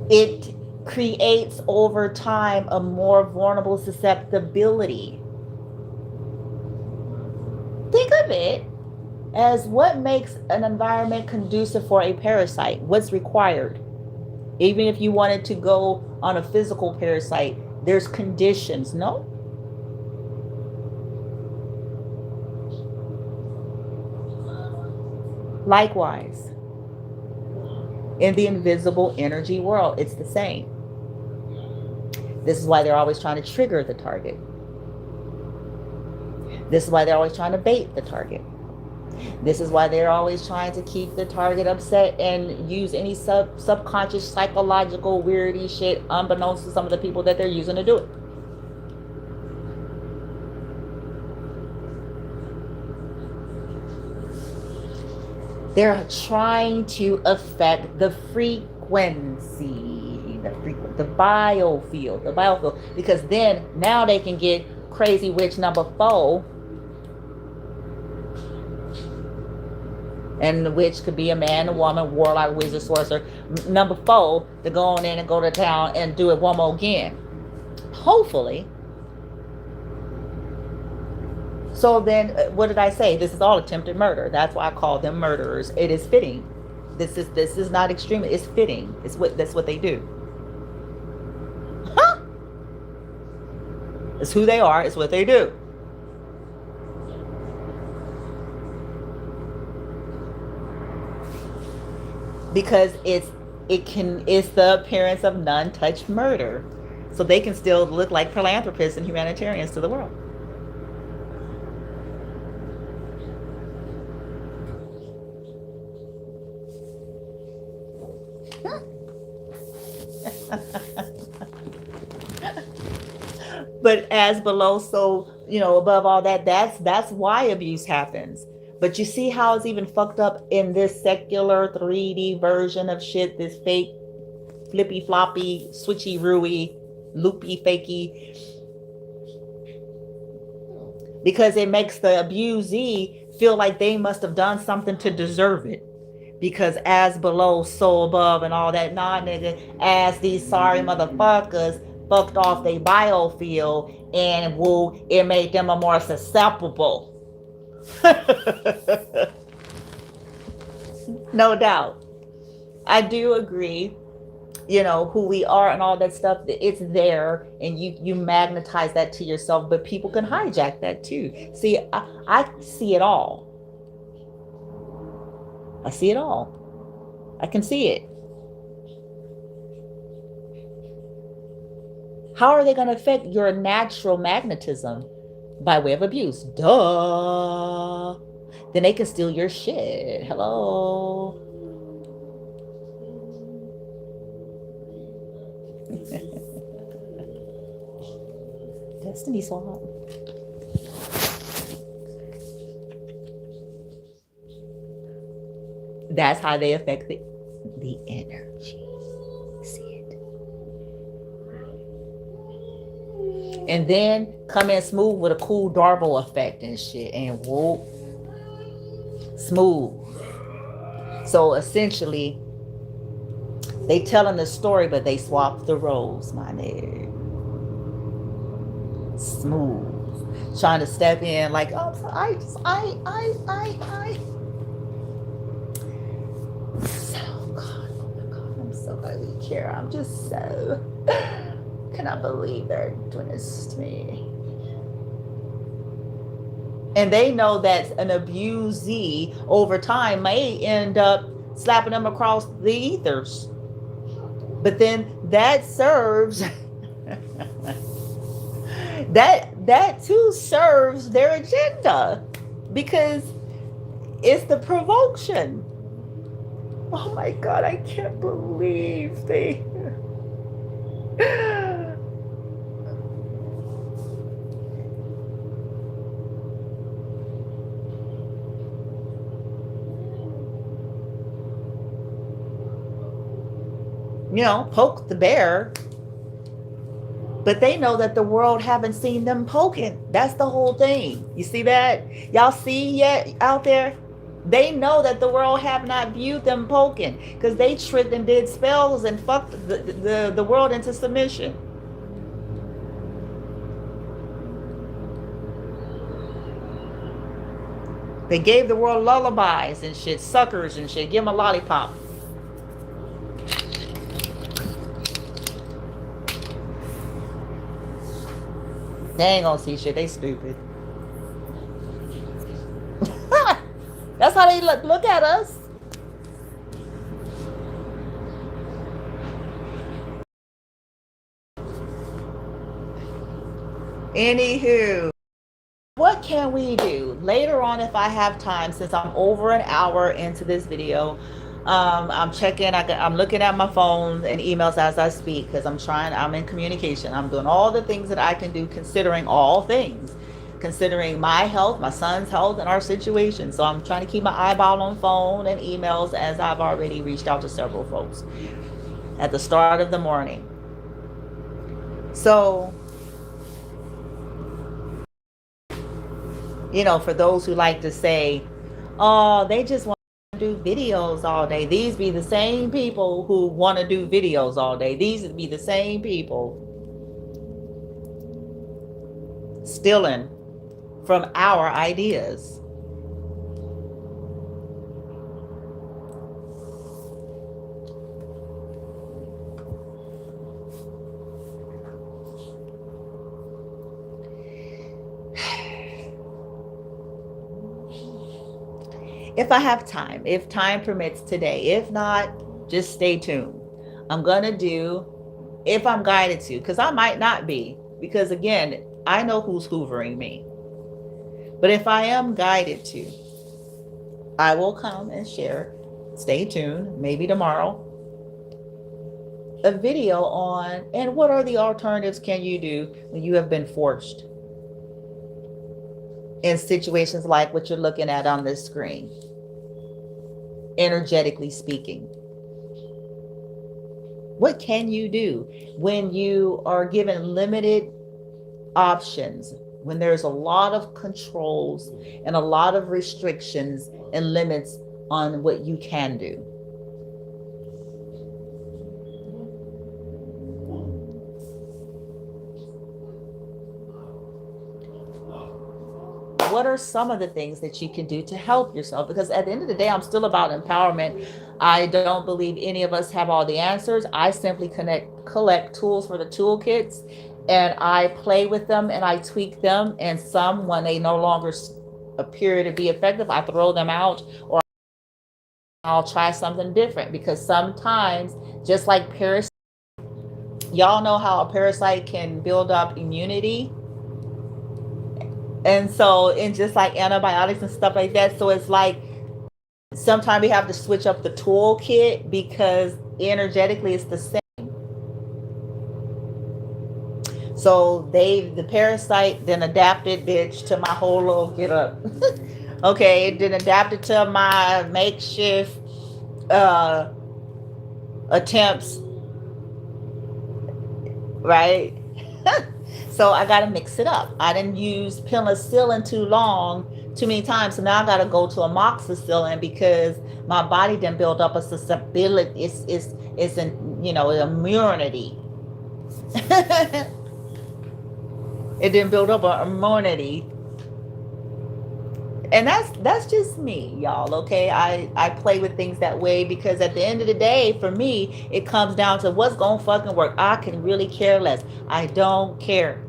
It creates over time a more vulnerable susceptibility. Think of it as what makes an environment conducive for a parasite. What's required? Even if you wanted to go on a physical parasite, there's conditions, no? Likewise, in the invisible energy world, it's the same. This is why they're always trying to trigger the target. This is why they're always trying to bait the target. This is why they're always trying to keep the target upset and use any subconscious psychological weirdy shit unbeknownst to some of the people that they're using to do it. They're trying to affect the frequency, the biofield, because then now they can get crazy witch number 4, and the witch could be a man, a woman, warlock, wizard, sorcerer. Number 4 to go on in and go to town and do it one more again. Hopefully. So then, what did I say? This is all attempted murder. That's why I call them murderers. It is fitting. This is not extreme. It's fitting. That's what they do. Huh? It's who they are. It's what they do. Because it's the appearance of non-touch murder, so they can still look like philanthropists and humanitarians to the world. But as below, so above all that, that's why abuse happens. But you see how it's even fucked up in this secular 3D version of shit, this fake flippy floppy, switchy rooey, loopy fakey. Because it makes the abusee feel like they must have done something to deserve it. Because as below, so above, and all that. Nah, nigga, as these sorry motherfuckers fucked off their biofield, and it made them a more susceptible. No doubt. I do agree, who we are and all that stuff, it's there, and you magnetize that to yourself, but people can hijack that too. See, I see it all. I see it all. I can see it. How are they going to affect your natural magnetism? By way of abuse. Duh. Then they can steal your shit. Hello. Destiny swap. That's how they affect the energy. See it? And then come in smooth with a cool Darvel effect and shit. And whoop. Smooth. So essentially, they telling the story, but they swap the roles, my nigga. Smooth. Trying to step in like, oh, I. So, God, oh my God, I'm so glad we care. I'm just so, cannot believe they're doing this to me. And they know that an abusee over time may end up slapping them across the ethers. But then that serves, that too serves their agenda, because it's the provocation. Oh my God, I can't believe they... You know, poke the bear. But they know that the world haven't seen them poking. That's the whole thing. You see that? Y'all see yet out there? They know that the world have not viewed them poking, because they tricked and did spells and fucked the world into submission. They gave the world lullabies and shit, suckers and shit. Give them a lollipop. They ain't gonna see shit. They stupid. That's how they look at us. Anywho, what can we do later on if I have time? Since I'm over an hour into this video, I'm checking. I'm looking at my phone and emails as I speak, because I'm in communication. I'm doing all the things that I can do, considering all things, considering my health, my son's health, and our situation. So I'm trying to keep my eyeball on phone and emails, as I've already reached out to several folks at the start of the morning. So, you know, for those who like to say, oh, they just want to do videos all day. These be the same people who want to do videos all day. These would be the same people stealing from our ideas. If I have time, if time permits today. If not, just stay tuned. I'm gonna do, if I'm guided to, because I might not be, because again, I know who's hoovering me. But if I am guided to, I will come and share, stay tuned, maybe tomorrow, a video on, and what are the alternatives can you do when you have been forced in situations like what you're looking at on this screen, energetically speaking. What can you do when you are given limited options, when there's a lot of controls and a lot of restrictions and limits on what you can do? What are some of the things that you can do to help yourself? Because at the end of the day, I'm still about empowerment. I don't believe any of us have all the answers. I simply collect tools for the toolkits, and I play with them and I tweak them. And some, when they no longer appear to be effective, I throw them out, or I'll try something different. Because sometimes, just like parasites, y'all know how a parasite can build up immunity. And so, and just like antibiotics and stuff like that. So it's like, sometimes we have to switch up the toolkit, because energetically it's the same. So the parasite then adapted, bitch, to my whole little get up. Okay, it then adapted to my makeshift attempts, right? So I got to mix it up. I didn't use penicillin too many times. So now I got to go to amoxicillin because my body didn't build up a susceptibility. It's an, immunity. It didn't build up an immunity. And that's just me, y'all. Okay, I play with things that way because at the end of the day, for me, it comes down to what's gonna fucking work. I can really care less. I don't care.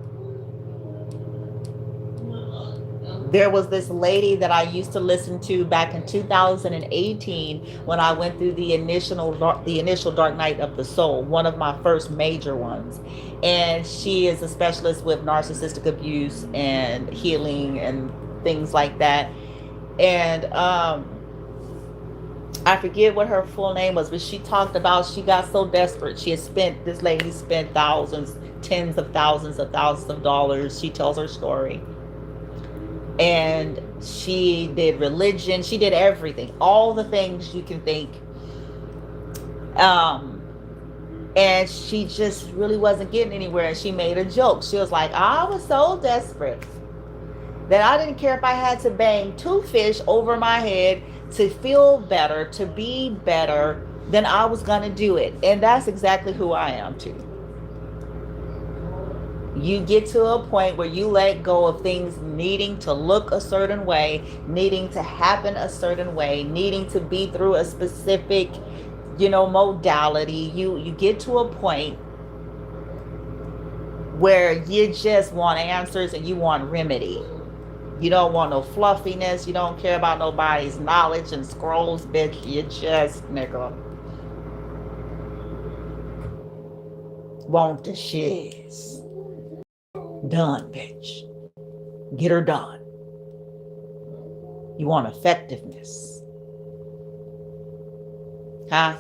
There was this lady that I used to listen to back in 2018 when I went through the initial dark night of the soul, one of my first major ones. And she is a specialist with narcissistic abuse and healing and things like that. And I forget what her full name was, but she talked about she got so desperate. This lady spent thousands, tens of thousands of dollars. She tells her story. And she did religion. She did everything, all the things you can think. And she just really wasn't getting anywhere. And she made a joke. She was like, I was so desperate that I didn't care if I had to bang 2 fish over my head to feel better, to be better, then I was going to do it. And that's exactly who I am too. You get to a point where you let go of things needing to look a certain way, needing to happen a certain way, needing to be through a specific, modality. You get to a point where you just want answers and you want remedy. You don't want no fluffiness. You don't care about nobody's knowledge and scrolls, bitch. You just, nigga, want the shiz. Done, bitch. Get her done. You want effectiveness. Huh?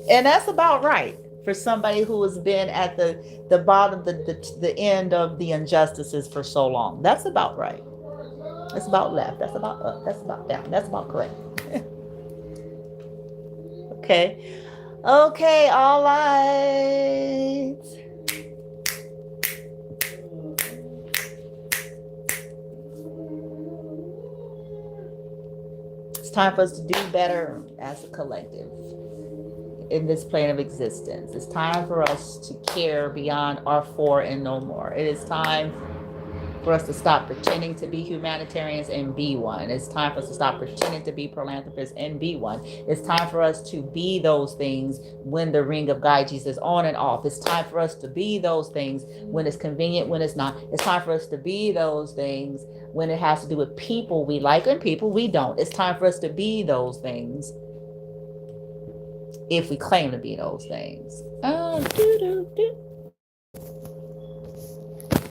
And that's about right for somebody who has been at the bottom, the end of the injustices for so long. That's about right. That's about left. That's about up. That's about down. That's about correct. Okay. Okay, all right. It's time for us to do better as a collective in this plane of existence. It's time for us to care beyond our 4 and no more. It is time for us to stop pretending to be humanitarians and be one. It's time for us to stop pretending to be philanthropists and be one. It's time for us to be those things when the ring of Gyges is on and off. It's time for us to be those things when it's convenient, when it's not. It's time for us to be those things when it has to do with people we like and people we don't. It's time for us to be those things if we claim to be those things.